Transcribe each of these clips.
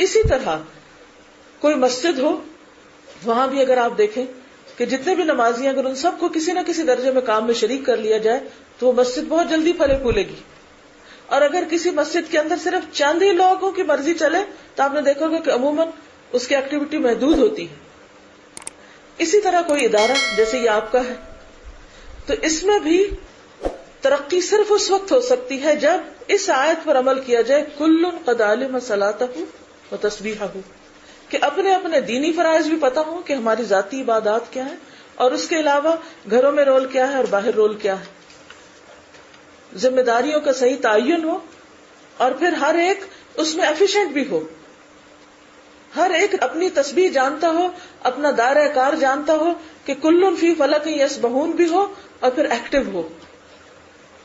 اسی طرح کوئی مسجد ہو، وہاں بھی اگر آپ دیکھیں کہ جتنے بھی نمازی ہیں، اگر ان سب کو کسی نہ کسی درجے میں کام میں شریک کر لیا جائے تو وہ مسجد بہت جلدی پھلے پھولے گی. اور اگر کسی مسجد کے اندر صرف چند ہی لوگوں کی مرضی چلے تو آپ نے دیکھا ہوگا کہ عموماً اس کی ایکٹیویٹی محدود ہوتی ہے. اسی طرح کوئی ادارہ جیسے یہ آپ کا ہے، تو اس میں بھی ترقی صرف اس وقت ہو سکتی ہے جب اس آیت پر عمل کیا جائے، کل قد علم صلاتہ و تسبیحہ، کہ اپنے اپنے دینی فرائض بھی پتا ہوں کہ ہماری ذاتی عبادات کیا ہے، اور اس کے علاوہ گھروں میں رول کیا ہے اور باہر رول کیا ہے. ذمہ داریوں کا صحیح تعین ہو، اور پھر ہر ایک اس میں ایفیشینٹ بھی ہو، ہر ایک اپنی تسبیح جانتا ہو، اپنا دائرہ کار جانتا ہو، کہ کلن فی فلک یسبحون بھی ہو، اور پھر ایکٹیو ہو.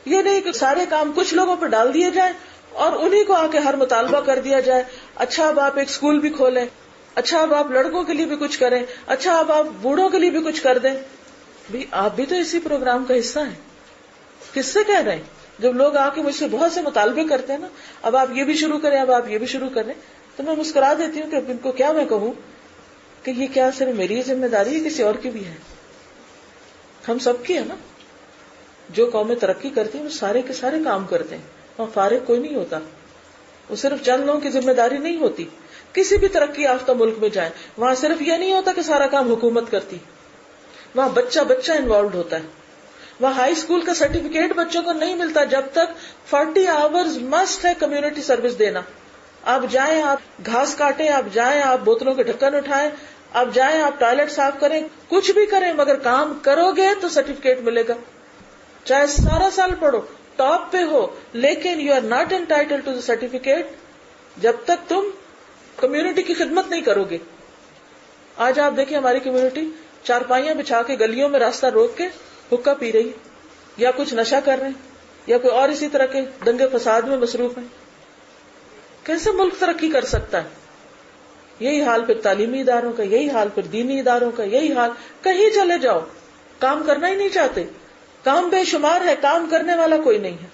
یہ نہیں کہ سارے کام کچھ لوگوں پہ ڈال دیے جائیں اور انہی کو آ کے ہر مطالبہ کر دیا جائے. اچھا اب آپ ایک اسکول بھی کھولیں، اچھا اب آپ لڑکوں کے لیے بھی کچھ کریں، اچھا اب آپ بوڑھوں کے لیے بھی کچھ کر دیں. بھی آپ بھی تو اسی پروگرام کا حصہ ہیں. کس سے کہہ رہے ہیں؟ جب لوگ آ کے مجھ سے بہت سے مطالبے کرتے ہیں نا، اب آپ یہ بھی شروع کریں، اب آپ یہ بھی شروع کریں، تو میں مسکرا دیتی ہوں کہ اب ان کو کیا میں کہوں کہ یہ کیا صرف میری ذمہ داری ہے، کسی اور کی بھی ہے؟ ہم سب کی ہے نا. جو قومیں ترقی کرتی ہیں وہ سارے کے سارے کام کرتے ہیں، وہاں فارغ کوئی نہیں ہوتا. وہ صرف چند لوگوں کی ذمہ داری نہیں ہوتی. کسی بھی ترقی یافتہ ملک میں جائیں، وہاں صرف یہ نہیں ہوتا کہ سارا کام حکومت کرتی، وہاں بچہ بچہ انوالوڈ ہوتا ہے. وہاں ہائی اسکول کا سرٹیفکیٹ بچوں کو نہیں ملتا جب تک 40 آورز مسٹ ہے کمیونٹی سروس دینا. آپ جائیں، آپ گھاس کاٹیں، آپ جائیں، آپ بوتلوں کے ڈھکن اٹھائیں، آپ جائیں، آپ ٹوائلٹ صاف کریں، کچھ بھی کریں، مگر کام کرو گے تو سرٹیفکیٹ ملے گا. چاہے سارا سال پڑھو، ٹاپ پہ ہو، لیکن you are not entitled to the certificate جب تک تم کمیونٹی کی خدمت نہیں کرو گے. آج آپ دیکھیں ہماری کمیونٹی چارپائیاں بچھا کے گلیوں میں راستہ روک کے حقہ پی رہی، یا کچھ نشہ کر رہے ہیں، یا کوئی اور اسی طرح کے دنگے فساد میں مصروف ہیں. کیسے ملک ترقی کر سکتا ہے؟ یہی حال پھر تعلیمی اداروں کا، یہی حال پھر دینی اداروں کا، یہی حال. کہیں چلے جاؤ کام کرنا ہی نہیں چاہتے. کام بے شمار ہے، کام کرنے والا کوئی نہیں ہے.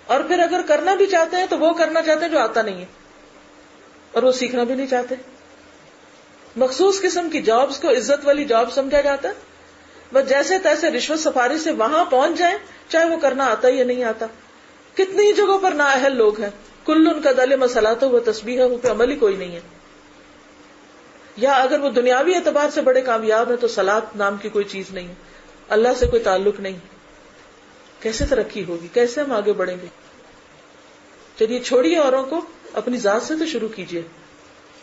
اور پھر اگر کرنا بھی چاہتے ہیں تو وہ کرنا چاہتے ہیں جو آتا نہیں ہے، اور وہ سیکھنا بھی نہیں چاہتے. مخصوص قسم کی جابز کو عزت والی جاب سمجھا جاتا ہے، بس جیسے تیسے رشوت سفاری سے وہاں پہنچ جائیں، چاہے وہ کرنا آتا یا نہیں آتا. کتنی جگہوں پر نااہل لوگ ہیں، کلن قد علم صلاتہ و تسبیحہ پہ عمل ہی کوئی نہیں ہے. یا اگر وہ دنیاوی اعتبار سے بڑے کامیاب ہیں تو صلاۃ نام کی کوئی چیز نہیں ہے، اللہ سے کوئی تعلق نہیں. کیسے ترقی ہوگی؟ کیسے ہم آگے بڑھیں گے؟ چلیے چھوڑیے اوروں کو، اپنی ذات سے تو شروع کیجیے.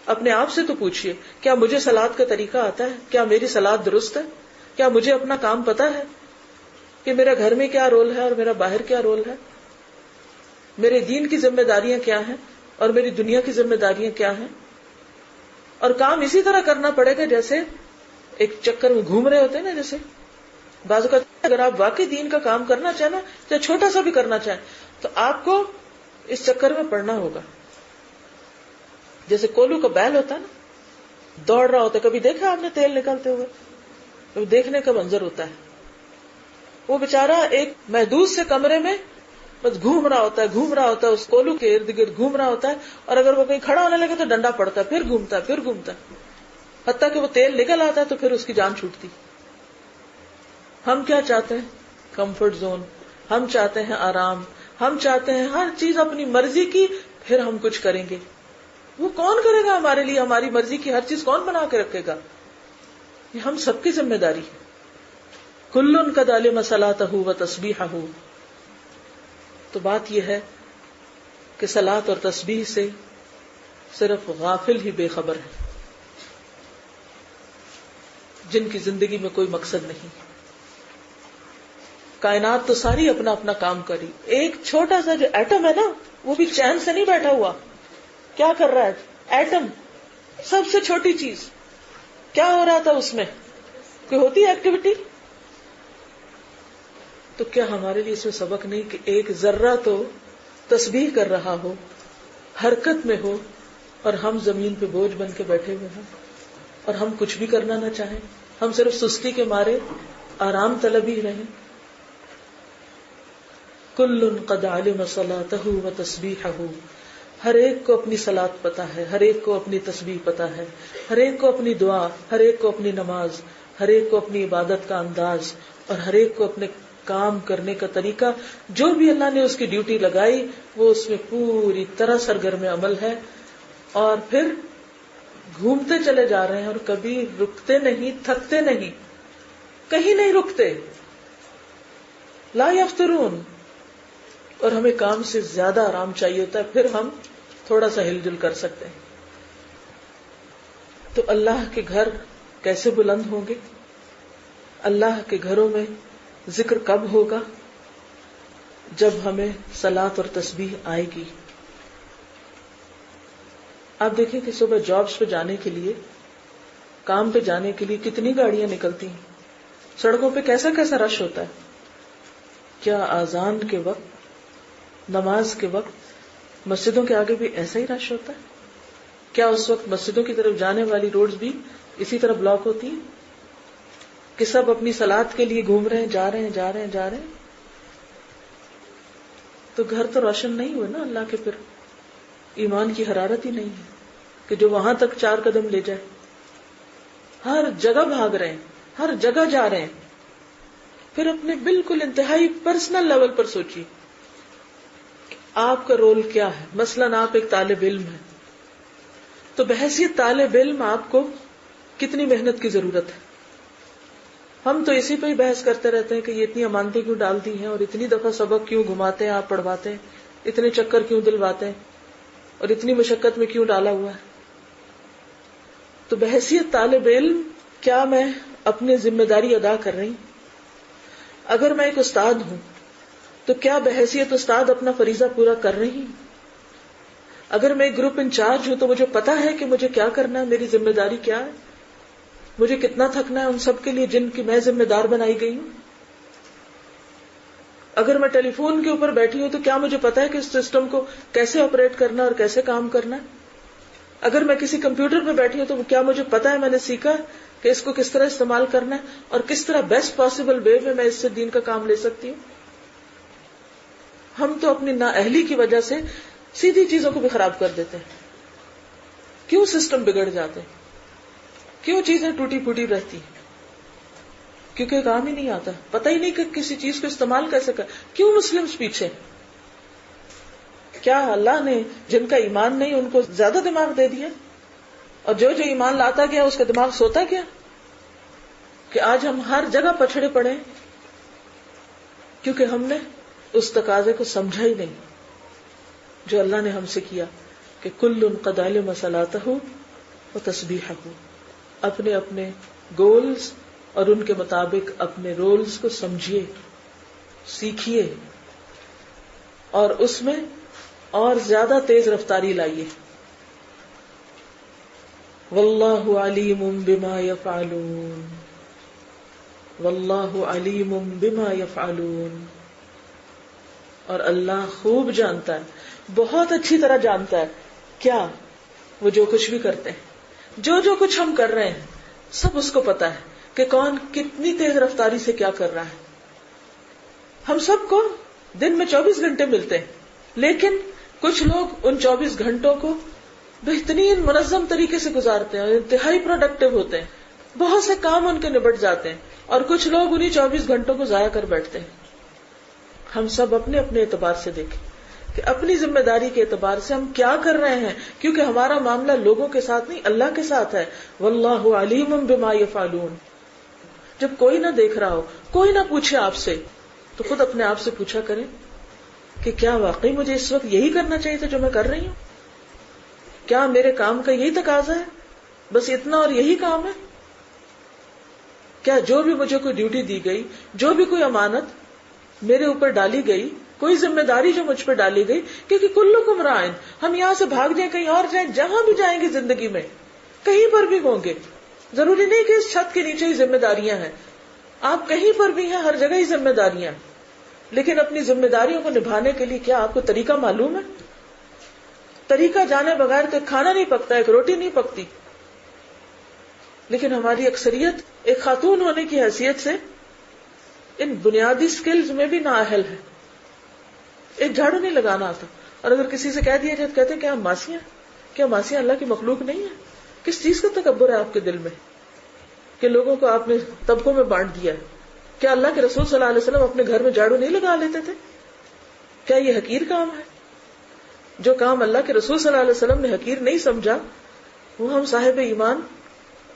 اپنے آپ سے تو پوچھیے، کیا مجھے صلاۃ کا طریقہ آتا ہے؟ کیا میری صلاۃ درست ہے؟ کیا مجھے اپنا کام پتا ہے کہ میرا گھر میں کیا رول ہے اور میرا باہر کیا رول ہے؟ میرے دین کی ذمہ داریاں کیا ہیں اور میری دنیا کی ذمہ داریاں کیا ہیں؟ اور کام اسی طرح کرنا پڑے گا جیسے ایک چکر میں گھوم رہے ہوتے ہیں نا. جیسے بعض اوقات اگر آپ واقعی دین کا کام کرنا چاہیں نا، چاہے چھوٹا سا بھی کرنا چاہیں، تو آپ کو اس چکر میں پڑنا ہوگا. جیسے کولو کا بیل ہوتا ہے نا، دوڑ رہا ہوتا ہے. کبھی دیکھا آپ نے تیل نکلتے ہوئے؟ کبھی دیکھنے کا منظر ہوتا ہے. وہ بیچارہ ایک محدود سے کمرے میں بس گھوم رہا ہوتا ہے، اس کولو کے ارد گرد گھوم رہا ہوتا ہے. اور اگر وہ کہیں کھڑا ہونے لگے تو ڈنڈا پڑتا ہے، پھر گھومتا ہے، حتیٰ کہ وہ تیل نکل آتا ہے تو پھر اس کی جان چھوٹتی. ہم کیا چاہتے ہیں؟ Comfort zone. ہم چاہتے ہیں آرام. ہم چاہتے ہیں ہر چیز اپنی مرضی کی، پھر ہم کچھ کریں گے. وہ کون کرے گا ہمارے لیے؟ ہماری مرضی کی ہر چیز کون بنا کے رکھے گا؟ یہ ہم سب کی ذمہ داری ہے. کلن قد علم صلاتہ و تسبیحہ. تو بات یہ ہے کہ صلاۃ اور تسبیح سے صرف غافل ہی بے خبر ہے، جن کی زندگی میں کوئی مقصد نہیں. کائنات تو ساری اپنا اپنا کام کری. ایک چھوٹا سا جو ایٹم ہے نا، وہ بھی چین سے نہیں بیٹھا ہوا. کیا کر رہا ہے ایٹم؟ سب سے چھوٹی چیز کیا ہو رہا تھا اس میں؟ کوئی ہوتی ہے ایکٹیویٹی؟ تو کیا ہمارے لیے اس میں سبق نہیں کہ ایک ذرہ تو تسبیح کر رہا ہو، حرکت میں ہو، اور ہم زمین پہ بوجھ بن کے بیٹھے ہوئے ہیں اور ہم کچھ بھی کرنا نہ چاہیں، ہم صرف سستی کے مارے آرام طلب ہی رہیں. کل قد علم صلاتہ و تسبیحہ. ہر ایک کو اپنی صلاۃ پتہ ہے، ہر ایک کو اپنی تسبیح پتہ ہے، ہر ایک کو اپنی دعا، ہر ایک کو اپنی نماز، ہر ایک کو اپنی عبادت کا انداز، اور ہر ایک کو اپنے کام کرنے کا طریقہ، جو بھی اللہ نے اس کی ڈیوٹی لگائی وہ اس میں پوری طرح سرگرم عمل ہے، اور پھر گھومتے چلے جا رہے ہیں اور کبھی رکتے نہیں، تھکتے نہیں، کہیں نہیں رکتے، لا یفترون. اور ہمیں کام سے زیادہ آرام چاہیے ہوتا ہے، پھر ہم تھوڑا سا ہل جل کر سکتے ہیں. تو اللہ کے گھر کیسے بلند ہوں گے؟ اللہ کے گھروں میں ذکر کب ہوگا؟ جب ہمیں صلاۃ اور تسبیح آئے گی. آپ دیکھیں کہ صبح جابس پہ جانے کے لیے، کام پہ جانے کے لیے کتنی گاڑیاں نکلتی ہیں، سڑکوں پہ کیسا کیسا رش ہوتا ہے. کیا اذان کے وقت، نماز کے وقت مسجدوں کے آگے بھی ایسا ہی رش ہوتا ہے؟ کیا اس وقت مسجدوں کی طرف جانے والی روڈز بھی اسی طرح بلاک ہوتی ہیں کہ سب اپنی صلاۃ کے لیے گھوم رہے ہیں، جا رہے ہیں؟ تو گھر تو روشن نہیں ہوئے نا اللہ کے، پھر ایمان کی حرارت ہی نہیں ہے کہ جو وہاں تک 4 قدم لے جائے. ہر جگہ بھاگ رہے ہیں، ہر جگہ جا رہے ہیں. پھر اپنے بالکل انتہائی پرسنل لیول پر سوچیے آپ کا رول کیا ہے. مثلاً آپ ایک طالب علم ہیں، تو بحیثیت طالب علم آپ کو کتنی محنت کی ضرورت ہے. ہم تو اسی پہ ہی بحث کرتے رہتے ہیں کہ یہ اتنی امانتیں کیوں ڈال دی ہیں، اور اتنی دفعہ سبق کیوں گھماتے ہیں آپ پڑھواتے ہیں، اتنے چکر کیوں دلواتے ہیں، اور اتنی مشقت میں کیوں ڈالا ہوا ہے. تو بحیثیت طالب علم کیا میں اپنی ذمہ داری ادا کر رہی ہوں؟ اگر میں ایک استاد ہوں تو کیا بحیثیت استاد اپنا فریضہ پورا کر رہی ہوں؟ اگر میں ایک گروپ انچارج ہوں تو مجھے پتا ہے کہ مجھے کیا کرنا ہے، میری ذمہ داری کیا ہے، مجھے کتنا تھکنا ہے ان سب کے لیے جن کی میں ذمہ دار بنائی گئی ہوں. اگر میں ٹیلی فون کے اوپر بیٹھی ہوں تو کیا مجھے پتا ہے کہ اس سسٹم کو کیسے آپریٹ کرنا اور کیسے کام کرنا ہے. اگر میں کسی کمپیوٹر پہ بیٹھی ہوں تو کیا مجھے پتا ہے، میں نے سیکھا کہ اس کو کس طرح استعمال کرنا ہے اور کس طرح بیسٹ پاسبل وے میں اس سے دین کا کام لے سکتی ہوں. ہم تو اپنی نااہلی کی وجہ سے سیدھی چیزوں کو بھی خراب کر دیتے ہیں. کیوں سسٹم بگڑ جاتے ہیں، کیوں چیزیں ٹوٹی پھوٹی رہتی ہیں؟ کیونکہ کام ہی نہیں آتا، پتہ ہی نہیں کہ کسی چیز کو استعمال کیسے کر. کیوں مسلمز پیچھے؟ کیا اللہ نے جن کا ایمان نہیں ان کو زیادہ دماغ دے دیا، اور جو ایمان لاتا گیا اس کا دماغ سوتا گیا، کہ آج ہم ہر جگہ پچھڑے پڑے ہیں کیونکہ ہم نے اس تقاضے کو سمجھا ہی نہیں جو اللہ نے ہم سے کیا کہ کل قد علم صلاتہ و تسبیحہ. اپنے اپنے گولز اور ان کے مطابق اپنے رولز کو سمجھیے، سیکھیے، اور اس میں اور زیادہ تیز رفتاری لائیے. واللہ علیم بما یفعلون، واللہ علیم بما یفعلون. اور اللہ خوب جانتا ہے، بہت اچھی طرح جانتا ہے کیا وہ جو کچھ بھی کرتے ہیں، جو کچھ ہم کر رہے ہیں، سب اس کو پتا ہے کہ کون کتنی تیز رفتاری سے کیا کر رہا ہے. ہم سب کو دن میں 24 گھنٹے ملتے ہیں، لیکن کچھ لوگ ان 24 گھنٹوں کو بہترین منظم طریقے سے گزارتے ہیں، انتہائی پروڈکٹیو ہوتے ہیں، بہت سے کام ان کے نبٹ جاتے ہیں، اور کچھ لوگ انہی 24 گھنٹوں کو ضائع کر بیٹھتے ہیں. ہم سب اپنے اپنے اعتبار سے دیکھیں کہ اپنی ذمہ داری کے اعتبار سے ہم کیا کر رہے ہیں، کیونکہ ہمارا معاملہ لوگوں کے ساتھ نہیں، اللہ کے ساتھ ہے. واللہ علیم بما یفعلون. جب کوئی نہ دیکھ رہا ہو، کوئی نہ پوچھے آپ سے، تو خود اپنے آپ سے پوچھا کریں کہ کیا واقعی مجھے اس وقت یہی کرنا چاہیے تھا جو میں کر رہی ہوں؟ کیا میرے کام کا یہی تقاضا ہے، بس اتنا اور یہی کام ہے؟ کیا جو بھی مجھے کوئی ڈیوٹی دی گئی، جو بھی کوئی امانت میرے اوپر ڈالی گئی، کوئی ذمہ داری جو مجھ پہ ڈالی گئی، کیونکہ کلکم راعٍ، ہم یہاں سے بھاگ جائیں کہیں اور جائیں، جہاں بھی جائیں گے زندگی میں کہیں پر بھی ہوں گے. ضروری نہیں کہ اس چھت کے نیچے ہی ذمہ داریاں ہیں، آپ کہیں پر بھی ہیں، ہر جگہ ہی ذمہ داریاں ہیں. لیکن اپنی ذمہ داریوں کو نبھانے کے لیے کیا آپ کو طریقہ معلوم ہے؟ طریقہ جانے بغیر تو کھانا نہیں پکتا، ایک روٹی نہیں پکتی. لیکن ہماری اکثریت ایک خاتون ہونے کی حیثیت سے ان بنیادی سکلز میں بھی نااہل ہے. ایک جھاڑو نہیں لگانا آتا، اور اگر کسی سے کہہ دیا جائے تو کہتے ہیں کیا ماسیاں اللہ کی مخلوق نہیں ہے؟ کس چیز کا تکبر ہے آپ کے دل میں کہ لوگوں کو آپ نے طبقوں میں بانٹ دیا ہے؟ کیا اللہ کے رسول صلی اللہ علیہ وسلم اپنے گھر میں جھاڑو نہیں لگا لیتے تھے؟ کیا یہ حقیر کام ہے؟ جو کام اللہ کے رسول صلی اللہ علیہ وسلم نے حقیر نہیں سمجھا وہ ہم صاحب ایمان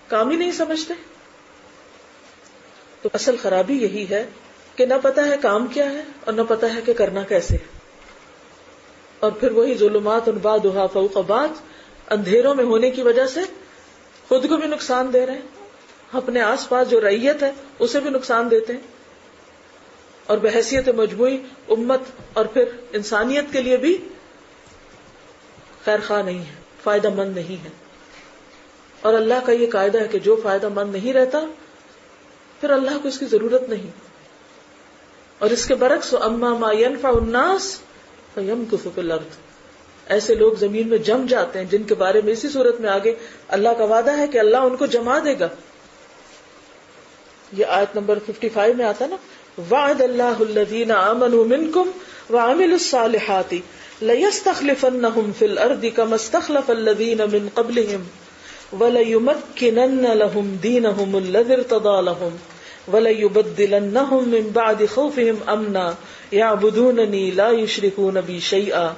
کام ہی نہیں سمجھتے. تو اصل خرابی یہی ہے کہ نہ پتا ہے کام کیا ہے اور نہ پتا ہے کہ کرنا کیسے ہے. اور پھر وہی ظلمات بعضھا فوق بعض، اندھیروں میں ہونے کی وجہ سے خود کو بھی نقصان دے رہے ہیں، اپنے آس پاس جو رعیت ہے اسے بھی نقصان دیتے ہیں، اور بحیثیت مجموعی امت اور پھر انسانیت کے لیے بھی خیر خواہ نہیں ہے، فائدہ مند نہیں ہے. اور اللہ کا یہ قاعدہ ہے کہ جو فائدہ مند نہیں رہتا پھر اللہ کو اس کی ضرورت نہیں. اور اس کے برعکس اما ما ينفع الناس فيمكث في الارض، ایسے لوگ زمین میں جم جاتے ہیں جن کے بارے میں اسی صورت میں آگے اللہ کا وعدہ ہے کہ اللہ ان کو جما دے گا. یہ آیت نمبر 55 میں آتا نا، وعد اللہ الذین آمنوا منکم وعملوا الصالحات لَيَسْتَخْلِفَنَّهُمْ فِي الْأَرْضِ كَمَا اسْتَخْلَفَ الَّذِينَ مِنْ قَبْلِهِمْ وَلَيُمَكِّنَنَّ لَهُمْ دِينَهُمُ الَّذِي ارْتَضَىٰ لَهُمْ وَلَيُبَدِّلَنَّهُمْ مِنْ بَعْدِ خَوْفِهِمْ أَمْنًا يَعْبُدُونَنِي لَا يُشْرِكُونَ بِي شَيْئًا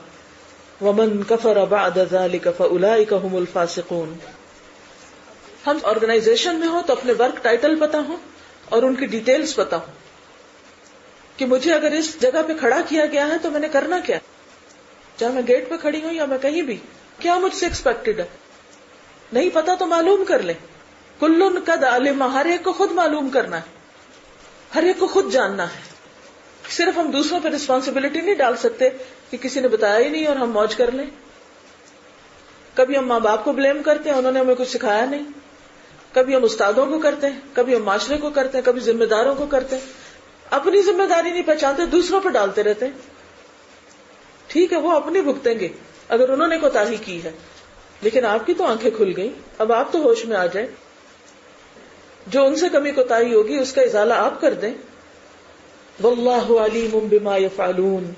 وَمَنْ كَفَرَ بَعْدَ ذَلِكَ فَأُولَٰئِكَ هُمُ الْفَاسِقُونَ. ہم آرگنائزیشن میں ہو تو اپنے ورک ٹائٹل پتا ہو اور ان کی ڈیٹیلز پتا ہو کہ مجھے اگر اس جگہ پہ کھڑا کیا گیا ہے تو میں نے کرنا کیا، چاہے میں گیٹ پہ کھڑی ہوں یا میں کہیں بھی، کیا مجھ سے ایکسپیکٹڈ ہے. نہیں پتا تو معلوم کر لیں. کلن قد علم، ہر ایک کو خود معلوم کرنا ہے، ہر ایک کو خود جاننا ہے. صرف ہم دوسروں پہ رسپانسبلٹی نہیں ڈال سکتے کہ کسی نے بتایا ہی نہیں اور ہم موج کر لیں. کبھی ہم ماں باپ کو بلیم کرتے ہیں، انہوں نے ہمیں کچھ سکھایا نہیں. کبھی ہم استادوں کو کرتے ہیں، کبھی ہم معاشرے کو کرتے ہیں، کبھی ذمہ داروں کو کرتے ہیں. اپنی ذمہ داری نہیں پہچانتے، دوسروں پہ ڈالتے رہتے ہیں. ٹھیک ہے وہ اپنی بھگتیں گے اگر انہوں نے کوتاہی کی ہے، لیکن آپ کی تو آنکھیں کھل گئی، اب آپ تو ہوش میں آ جائیں. جو ان سے کمی کوتاہی ہوگی اس کا ازالہ آپ کر دیں. واللہ علیم بما یفعلون،